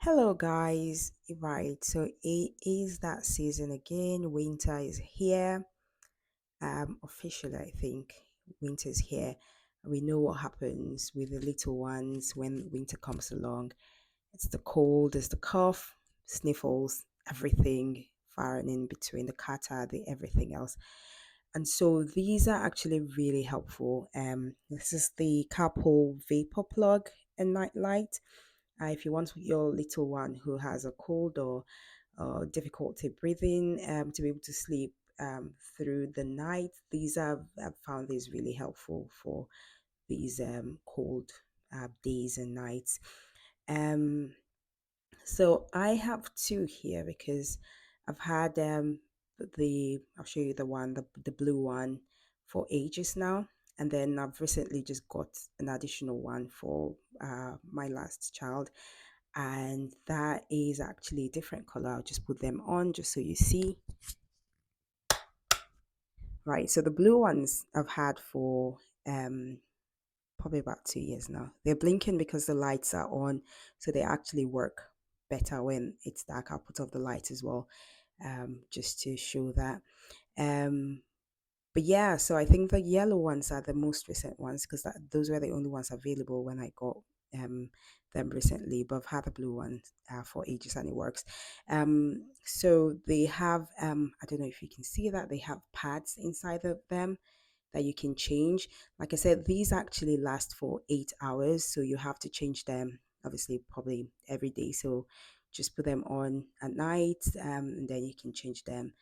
Hello, guys. Right, so it is that season again. Winter is here. Officially, I think winter is here. We know what happens with the little ones when winter comes along. It's the cold, it's the cough, sniffles, everything firing in between the kata, the everything else. And so these are actually really helpful. This is the Calpol Vapor Plug and Nightlight. If you want your little one who has a cold or difficulty breathing to be able to sleep through the night, these I've found these really helpful for these cold days and nights. Um, so I have two here because I've had I'll show you the blue one for ages now, and then I've recently just got an additional one for my last child, and that is actually a different color. I'll just put them on just so you see. Right, so the blue ones I've had for probably about 2 years now. They're blinking because the lights are on, so they actually work better when it's dark. I'll put off the light as well, just to show that. Um, but yeah, so I think the yellow ones are the most recent ones because those were the only ones available when I got um, them recently. But I've had the blue ones for ages and it works. So they have, I don't know if you can see that, they have pads inside of them that you can change. Like I said, these actually last for 8 hours, so you have to change them obviously probably every day. So just put them on at night, and then you can change them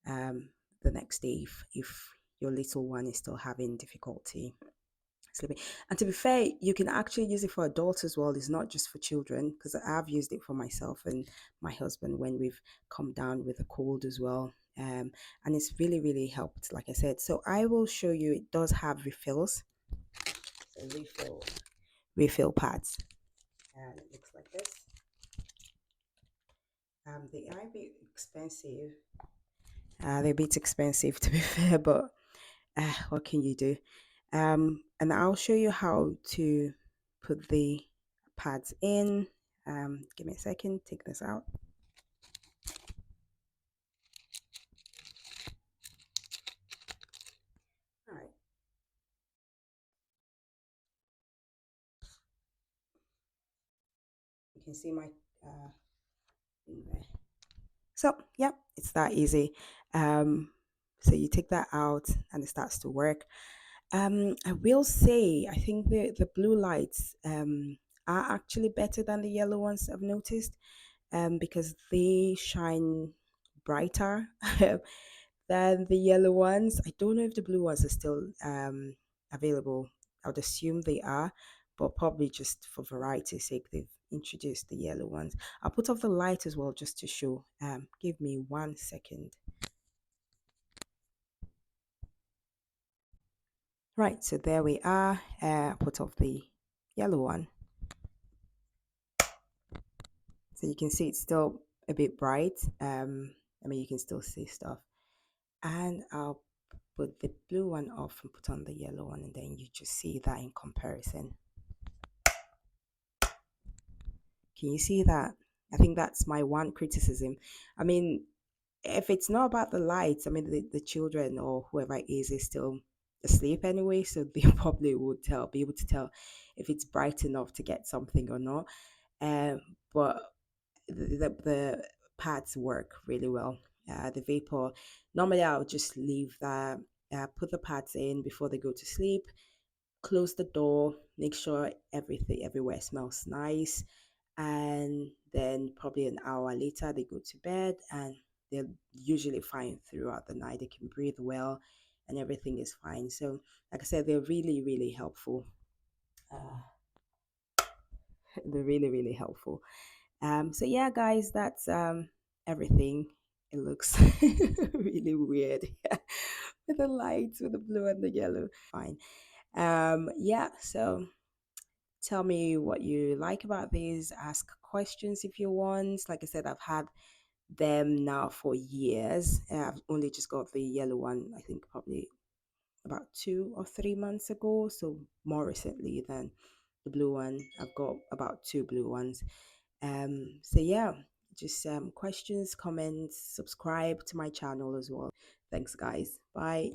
um, the next day if your little one is still having difficulty sleeping. And to be fair, you can actually use it for adults as well. It's not just for children because I've used it for myself and my husband when we've come down with a cold as well. And it's really, really helped, like I said. So I will show you, it does have refills. So refill pads. And it looks like this. They are a bit expensive. They're a bit expensive to be fair, but what can you do? And I'll show you how to put the pads in. Give me a second, take this out. All right, you can see my thing there. So, yeah, it's that easy. Um, so you take that out and it starts to work. I will say, I think the blue lights are actually better than the yellow ones I've noticed because they shine brighter than the yellow ones. I don't know if the blue ones are still available. I would assume they are, but probably just for variety's sake, they've introduced the yellow ones. I'll put off the light as well just to show. Give me 1 second. Right, so there we are. Put off the yellow one. So you can see it's still a bit bright. I mean, you can still see stuff. And I'll put the blue one off and put on the yellow one, and then you just see that in comparison. Can you see that? I think that's my one criticism. I mean, if it's not about the lights, I mean, the children or whoever it is still asleep anyway, so they probably would be able to tell if it's bright enough to get something or not. Um, but the pads work really well. The vapor, normally I'll just leave that, put the pads in before they go to sleep, close the door, make sure everything everywhere smells nice, and then probably an hour later they go to bed and they're usually fine throughout the night. They can breathe well and everything is fine. So, like I said, they're really, really helpful. Uh, they're really, really helpful. So yeah, guys, that's everything. It looks really weird with the lights, with the blue and the yellow. Fine. Yeah, so tell me what you like about these. Ask questions if you want. Like I said, I've had them now for years. I've only just got the yellow one, I think probably about 2 or 3 months ago. So more recently than the blue one. I've got about two blue ones. So yeah, just questions, comments, subscribe to my channel as well. Thanks, guys. Bye.